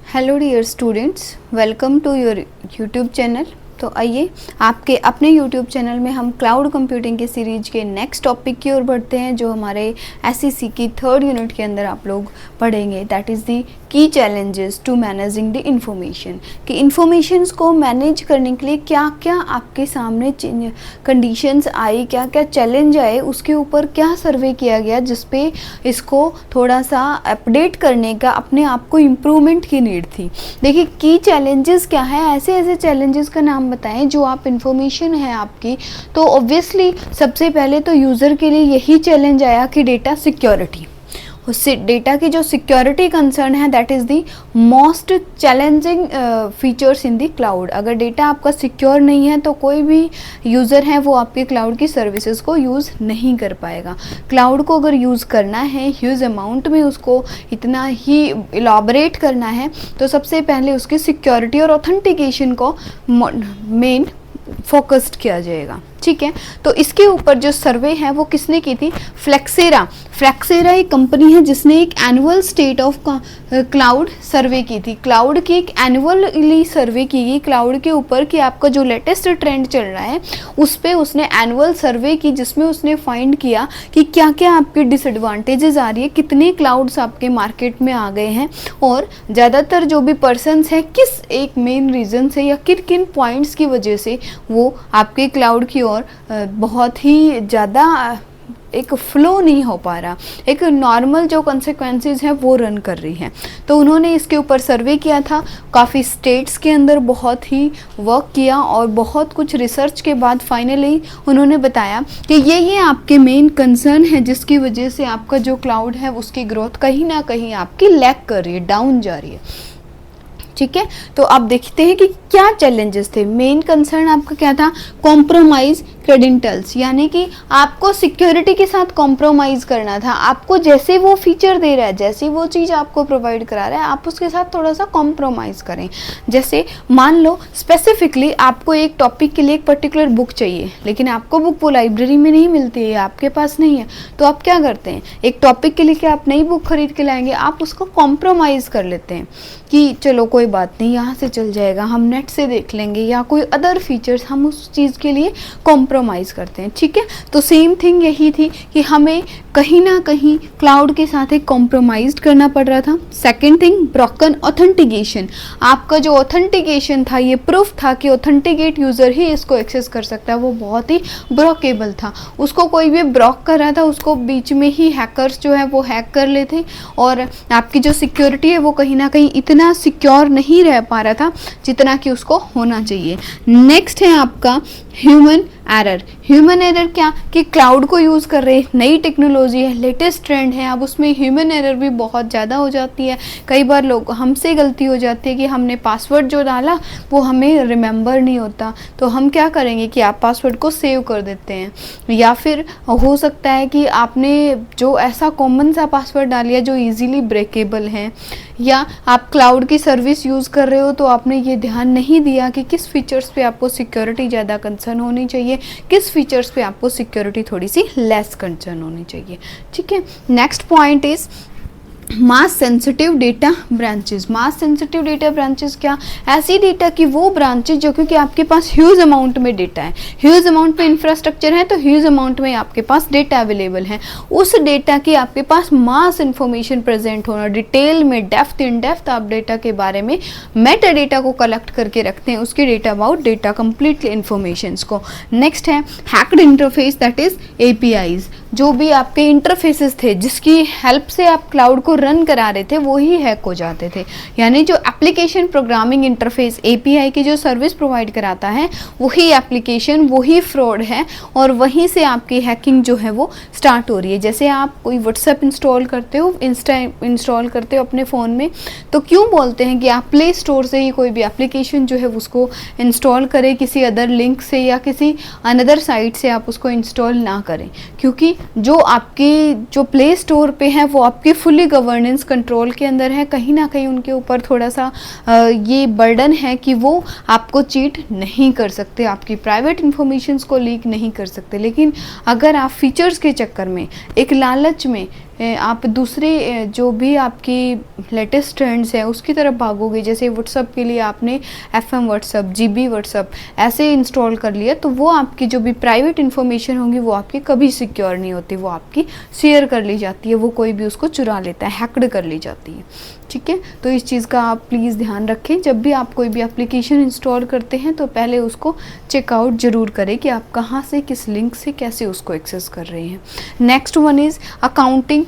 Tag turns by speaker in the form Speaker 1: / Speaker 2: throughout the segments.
Speaker 1: Hello dear students, welcome to your YouTube channel. तो आइए आपके अपने यूट्यूब चैनल में हम क्लाउड कंप्यूटिंग की सीरीज के नेक्स्ट टॉपिक की ओर बढ़ते हैं, जो हमारे एसईसी की थर्ड यूनिट के अंदर आप लोग पढ़ेंगे। That is the key challenges to managing the information, कि इंफॉर्मेशंस को मैनेज करने के लिए क्या क्या आपके सामने कंडीशंस आई, क्या क्या चैलेंज आए, उसके ऊपर क्या सर्वे किया गया जिसपे इसको थोड़ा सा अपडेट करने का, अपने आप को इम्प्रूवमेंट की नीड थी। देखिए की चैलेंजेस क्या है, ऐसे ऐसे चैलेंजेस का नाम बताएं जो आप इंफॉर्मेशन है आपकी। तो ऑब्वियसली सबसे पहले तो यूज़र के लिए यही चैलेंज आया कि डेटा सिक्योरिटी, उससे डेटा की जो सिक्योरिटी कंसर्न है that is the most challenging features in the cloud. अगर डेटा आपका सिक्योर नहीं है तो कोई भी यूज़र है वो आपके क्लाउड की सर्विसेज को यूज़ नहीं कर पाएगा। क्लाउड को अगर यूज़ करना है, ह्यूज अमाउंट में उसको इतना ही इलाबरेट करना है, तो सबसे पहले उसकी सिक्योरिटी और ऑथेंटिकेशन को मेन फोकस्ड किया जाएगा। ठीक है, तो इसके ऊपर जो सर्वे है वो किसने की थी? फ्लेक्सेरा। फ्लेक्सेरा एक कंपनी है जिसने एक एनुअल स्टेट ऑफ क्लाउड सर्वे की थी। क्लाउड की एक एनुअली सर्वे की गई क्लाउड के ऊपर कि आपका जो लेटेस्ट ट्रेंड चल रहा है उस पर उसने एनुअल सर्वे की, जिसमें उसने फाइंड किया कि क्या क्या आपकी डिसएडवांटेजेस आ रही है, कितने क्लाउड्स आपके मार्केट में आ गए हैं, और ज़्यादातर जो भी पर्सनस हैं किस एक मेन रीज़न से या किन किन पॉइंट्स की वजह से वो आपके क्लाउड की और बहुत ही ज़्यादा एक फ्लो नहीं हो पा रहा, एक नॉर्मल जो कॉन्सिक्वेंसेस हैं वो रन कर रही हैं। तो उन्होंने इसके ऊपर सर्वे किया था, काफ़ी स्टेट्स के अंदर बहुत ही वर्क किया और बहुत कुछ रिसर्च के बाद फाइनली उन्होंने बताया कि ये आपके मेन कंसर्न है जिसकी वजह से आपका जो क्लाउड है उसकी ग्रोथ कहीं ना कहीं आपकी लैग कर रही है, डाउन जा रही है। ठीक है, तो आप देखते हैं कि क्या चैलेंजेस थे। मेन कंसर्न आपका क्या था? कॉम्प्रोमाइज क्रेडेंटल्स, यानी कि आपको सिक्योरिटी के साथ कॉम्प्रोमाइज़ करना था। आपको जैसे वो फीचर दे रहा है, जैसी वो चीज़ आपको प्रोवाइड करा रहा है, आप उसके साथ थोड़ा सा कॉम्प्रोमाइज़ करें। जैसे मान लो स्पेसिफिकली आपको एक टॉपिक के लिए एक पर्टिकुलर बुक चाहिए, लेकिन आपको बुक वो लाइब्रेरी में नहीं मिलती है, आपके पास नहीं है, तो आप क्या करते हैं? एक टॉपिक के लिए क्या आप नई बुक खरीद के लाएंगे? आप उसको कॉम्प्रोमाइज़ कर लेते हैं कि चलो कोई बात नहीं, यहाँ से चल जाएगा, हम नेट से देख लेंगे, या कोई अदर फीचर्स हम उस चीज़ के लिए कॉम्प्रोमाइज़ करते हैं। ठीक है, तो सेम थिंग यही थी कि हमें कहीं ना कहीं क्लाउड के साथ एक कॉम्प्रोमाइज़ करना पड़ रहा था। Second thing, broken authentication. आपका जो ऑथेंटिकेशन था, ये प्रूफ था कि ऑथेंटिकेट यूज़र ही इसको एक्सेस कर सकता है, वो बहुत ही ब्रोकेबल था। उसको कोई भी ब्रोक कर रहा था, उसको बीच में ही हैकर्स जो है वो हैक कर लेते, और आपकी जो सिक्योरिटी है वो कहीं ना कहीं इतना सिक्योर नहीं रह पा रहा था जितना कि उसको होना चाहिए। नेक्स्ट है आपका ह्यूमन एरर। ह्यूमन एरर क्या? कि क्लाउड को यूज़ कर रहे, नई टेक्नोलॉजी है, लेटेस्ट ट्रेंड है, अब उसमें ह्यूमन एरर भी बहुत ज़्यादा हो जाती है। कई बार लोग हमसे गलती हो जाती है कि हमने पासवर्ड जो डाला वो हमें रिमेंबर नहीं होता, तो हम क्या करेंगे कि आप पासवर्ड को सेव कर देते हैं, या फिर हो सकता है कि आपने जो ऐसा कॉमन सा पासवर्ड डाल लिया जो ईजीली ब्रेकेबल है, या आप क्लाउड की सर्विस यूज़ कर रहे हो तो आपने ये ध्यान नहीं दिया कि किस फीचर्स पे आपको सिक्योरिटी ज़्यादा कंसर्न होनी चाहिए, किस फीचर्स पे आपको सिक्योरिटी थोड़ी सी लेस कंसर्न होनी चाहिए। ठीक है, next point is mass sensitive data branches. Mass sensitive data branches क्या? ऐसी डेटा की वो ब्रांचेस जो क्योंकि आपके पास ह्यूज अमाउंट में डेटा है, ह्यूज अमाउंट में इंफ्रास्ट्रक्चर है, तो ह्यूज अमाउंट में आपके पास डेटा अवेलेबल है। उस डेटा की आपके पास मास इंफॉर्मेशन प्रेजेंट होना, डिटेल में डेप्थ इन डेप्थ आप डेटा के बारे में मेटा डेटा को कलेक्ट करके रखते हैं, उसकी data about data completely informations को। नेक्स्ट है hacked interface, that is APIs. जो भी आपके इंटरफेसेस थे जिसकी हेल्प से आप क्लाउड को रन करा रहे थे वो ही हैक हो जाते थे, यानी जो एप्लीकेशन प्रोग्रामिंग इंटरफेस एपीआई की जो सर्विस प्रोवाइड कराता है वही एप्लीकेशन, वही फ्रॉड है, और वहीं से आपकी हैकिंग जो है वो स्टार्ट हो रही है। जैसे आप कोई व्हाट्सएप इंस्टॉल करते हो, इंस्टा इंस्टॉल करते हो अपने फ़ोन में, तो क्यों बोलते हैं कि आप प्ले स्टोर से ही कोई भी एप्लीकेशन जो है उसको इंस्टॉल करें, किसी अदर लिंक से या किसी अनदर साइट से आप उसको इंस्टॉल ना करें, क्योंकि जो आपके जो प्ले स्टोर पे है वो आपकी फुली गवर्नेंस कंट्रोल के अंदर है। कहीं ना कहीं उनके ऊपर थोड़ा सा ये बर्डन है कि वो आपको चीट नहीं कर सकते, आपकी प्राइवेट इंफॉर्मेशंस को लीक नहीं कर सकते। लेकिन अगर आप फीचर्स के चक्कर में, एक लालच में आप दूसरे जो भी आपकी लेटेस्ट ट्रेंड्स हैं उसकी तरफ भागोगे, जैसे व्हाट्सअप के लिए आपने FM व्हाट्सअप, GB व्हाट्सअप ऐसे इंस्टॉल कर लिया, तो वो आपकी जो भी प्राइवेट इन्फॉर्मेशन होंगी वो आपकी कभी सिक्योर नहीं होती, वो आपकी शेयर कर ली जाती है, वो कोई भी उसको चुरा लेता है, हैक्ड कर ली जाती है। ठीक है, तो इस चीज़ का आप प्लीज़ ध्यान रखें। जब भी आप कोई भी एप्लीकेशन इंस्टॉल करते हैं तो पहले उसको चेकआउट ज़रूर करें कि आप कहाँ से, किस लिंक से, कैसे उसको एक्सेस कर रहे हैं। Next one is accounting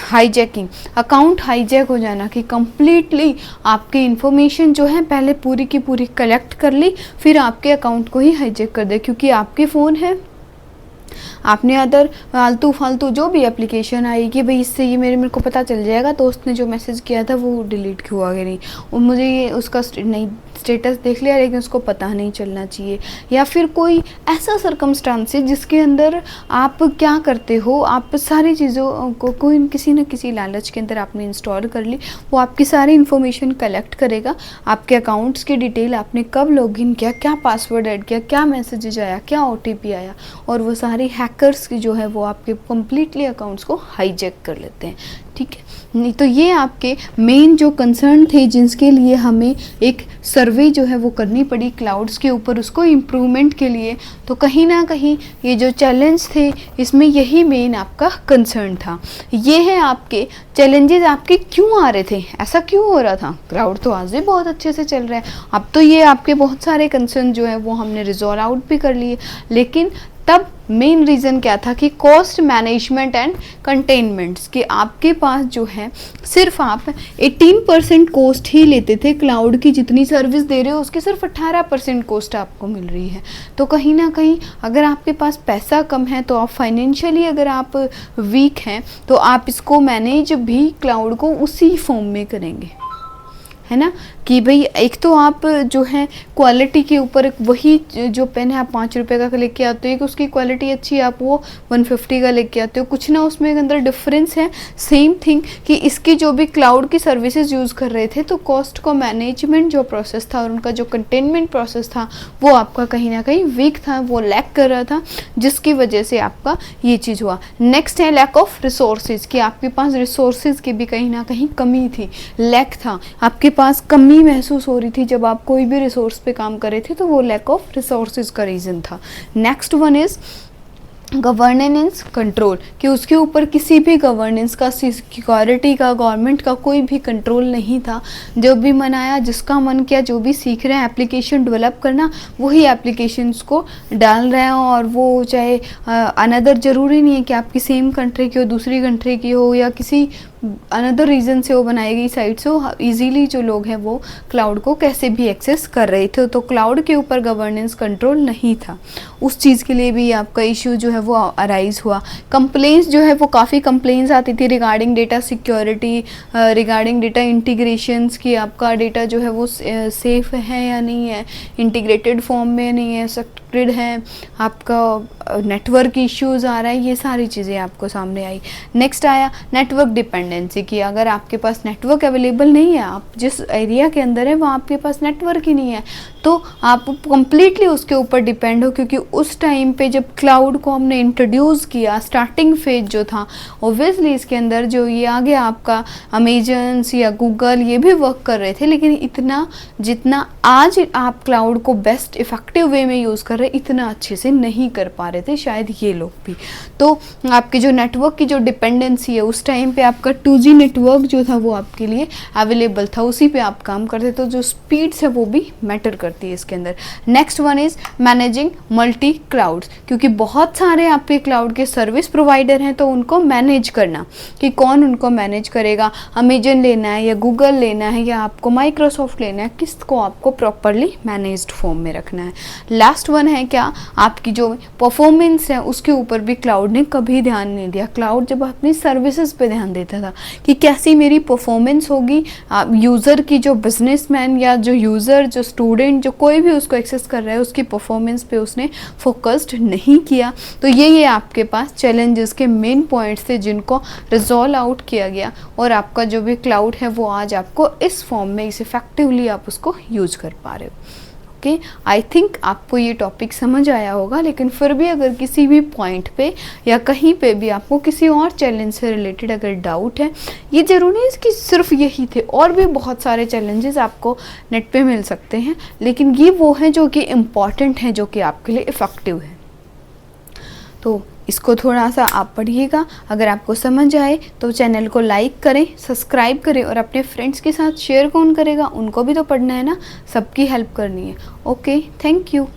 Speaker 1: hijacking. Account hijack हो जाना कि कंप्लीटली आपकी इन्फॉर्मेशन जो है पहले पूरी की पूरी कलेक्ट कर ली, फिर आपके अकाउंट को ही हाईजैक कर दे, क्योंकि आपके फ़ोन है, आपने अदर फालतू जो भी एप्लीकेशन आई कि भाई इससे ये मेरे को पता चल जाएगा, तो उसने जो मैसेज किया था वो डिलीट क्यों हुआ कि नहीं, और मुझे ये उसका नहीं स्टेटस देख लिया लेकिन उसको पता नहीं चलना चाहिए। या फिर कोई ऐसा सर्कमस्टांसेस जिसके अंदर आप क्या करते हो, आप सारी चीज़ों को कोई किसी न किसी लालच के अंदर आपने इंस्टॉल कर ली, वो आपकी सारी इन्फॉर्मेशन कलेक्ट करेगा, आपके अकाउंट्स की डिटेल, आपने कब लॉगिन किया, क्या पासवर्ड ऐड किया, क्या मैसेजेज आया, क्या OTP आया, और वो सारी हैकर्स की जो है वो आपके कम्प्लीटली अकाउंट्स को हाईजैक कर लेते हैं। ठीक है, नहीं तो ये आपके मेन जो कंसर्न थे जिसके लिए हमें एक सर्वे जो है वो करनी पड़ी क्लाउड्स के ऊपर, उसको इम्प्रूवमेंट के लिए, तो कहीं ना कहीं ये जो चैलेंज थे इसमें यही मेन आपका कंसर्न था। ये है आपके चैलेंजेस आपके क्यों आ रहे थे, ऐसा क्यों हो रहा था। क्लाउड तो आज भी बहुत अच्छे से चल रहा है, अब तो ये आपके बहुत सारे कंसर्न जो है वो हमने रिजॉल्व आउट भी कर लिए, लेकिन तब मेन रीज़न क्या था कि कॉस्ट मैनेजमेंट एंड कंटेनमेंट्स, कि आपके पास जो है सिर्फ आप 18% कॉस्ट ही लेते थे, क्लाउड की जितनी सर्विस दे रहे हो उसकी सिर्फ 18% कॉस्ट आपको मिल रही है। तो कहीं ना कहीं अगर आपके पास पैसा कम है, तो आप फाइनेंशियली अगर आप वीक हैं, तो आप इसको मैनेज भी क्लाउड को उसी फॉर्म में करेंगे, है ना, कि भाई एक तो आप जो है क्वालिटी के ऊपर वही जो पेन है आप 5 रुपये का लेके आते हो, एक उसकी क्वालिटी अच्छी है आप वो 150 का लेके आते हो, कुछ ना उसमें अंदर डिफरेंस है। सेम थिंग कि इसकी जो भी क्लाउड की सर्विसेज यूज़ कर रहे थे, तो कॉस्ट को मैनेजमेंट जो प्रोसेस था और उनका जो कंटेनमेंट प्रोसेस था वो आपका कहीं ना कहीं वीक था, वो लैक कर रहा था, जिसकी वजह से आपका ये चीज़ हुआ। नेक्स्ट है लैक ऑफ रिसोर्सेज, कि आपके पास रिसोर्सेज की भी कहीं ना कहीं कमी थी, लैक था, आपके पास कमी महसूस हो रही थी जब आप कोई भी रिसोर्स पे काम कर रहे थे, तो वो लैक ऑफ रिसोर्सेज का रीज़न था। Next one is governance control, कि उसके ऊपर किसी भी गवर्नेंस का, सिक्योरिटी का, गवर्नमेंट का कोई भी कंट्रोल नहीं था। जो भी मन आया, जिसका मन किया, जो भी सीख रहे हैं एप्लीकेशन डेवलप करना, वही एप्लीकेशंस को डाल रहे हैं, और वो चाहे अनदर ज़रूरी नहीं है कि आपकी सेम कंट्री की हो, दूसरी कंट्री की हो, या किसी अनदर रीज़न से वो बनाई गई साइट से हो, ईजीली जो लोग हैं वो क्लाउड को कैसे भी एक्सेस कर रहे थे। तो क्लाउड के ऊपर गवर्नेंस कंट्रोल नहीं था, उस चीज़ के लिए भी आपका इश्यू जो है वो अराइज हुआ। कंप्लेंट्स जो है वो काफ़ी कंप्लेंट्स आती थी regarding data security, regarding data integrations, की आपका डेटा जो है वो सेफ़ है या नहीं है, इंटीग्रेटेड फॉर्म में नहीं है, सक्रिड है, आपका नेटवर्क इश्यूज़ आ रहा है, ये सारी चीज़ें आपको सामने आई। नेक्स्ट आया नेटवर्क डिपेंडेंसी, की अगर आपके पास नेटवर्क अवेलेबल नहीं है, आप जिस एरिया के अंदर है वहाँ आपके पास नेटवर्क ही नहीं है, तो आप कंप्लीटली उसके ऊपर डिपेंड हो। क्योंकि उस टाइम पे जब क्लाउड को हमने इंट्रोड्यूस किया, स्टार्टिंग फेज जो था, ऑब्वियसली इसके अंदर जो ये आ गया आपका अमेजन या गूगल, ये भी वर्क कर रहे थे, लेकिन इतना जितना आज आप क्लाउड को बेस्ट इफेक्टिव वे में यूज़ कर रहे, इतना अच्छे से नहीं कर पा रहे थे शायद ये लोग भी। तो आपकी जो नेटवर्क की जो डिपेंडेंसी है, उस टाइम पे आपका 2G नेटवर्क जो था वो आपके लिए अवेलेबल था, उसी पे आप काम करते, तो जो स्पीड्स है वो भी मैटर करती है इसके अंदर। Next one is managing multi clouds, क्योंकि बहुत सारे आपके क्लाउड के सर्विस प्रोवाइडर हैं, तो उनको मैनेज करना, कि कौन उनको मैनेज करेगा, अमेजन लेना है या गूगल लेना है या आपको माइक्रोसॉफ्ट लेना है, किसको आपको प्रॉपरली मैनेज्ड फॉर्म में रखना है। लास्ट वन है क्या, आपकी जो परफॉर्मेंस है उसके ऊपर भी क्लाउड ने कभी ध्यान नहीं दिया। क्लाउड जब अपनी सर्विसेज पे ध्यान देता था कि कैसी मेरी परफॉर्मेंस होगी, यूज़र की, जो बिजनेसमैन या जो यूज़र, जो स्टूडेंट, जो कोई भी उसको एक्सेस कर रहा है, उसकी परफॉर्मेंस पे उसने फोकस्ड नहीं किया। तो ये आपके पास चैलेंजेस के मेन पॉइंट्स थे जिनको रिजॉल्व आउट किया गया, और आपका जो भी क्लाउड है वो आज आपको इस फॉर्म में, इस इफेक्टिवली आप उसको यूज कर पा रहे हो। ओके, आई थिंक आपको ये टॉपिक समझ आया होगा, लेकिन फिर भी अगर किसी भी पॉइंट पे या कहीं पे भी आपको किसी और चैलेंज से रिलेटेड अगर डाउट है, ये ज़रूरी है कि सिर्फ यही थे, और भी बहुत सारे चैलेंजेस आपको नेट पे मिल सकते हैं, लेकिन ये वो हैं जो कि इम्पॉर्टेंट हैं, जो कि आपके लिए इफ़ेक्टिव है। तो इसको थोड़ा सा आप पढ़िएगा। अगर आपको समझ आए तो चैनल को लाइक करें, सब्सक्राइब करें, और अपने फ्रेंड्स के साथ शेयर कौन करेगा, उनको भी तो पढ़ना है ना, सबकी हेल्प करनी है। Okay, thank you.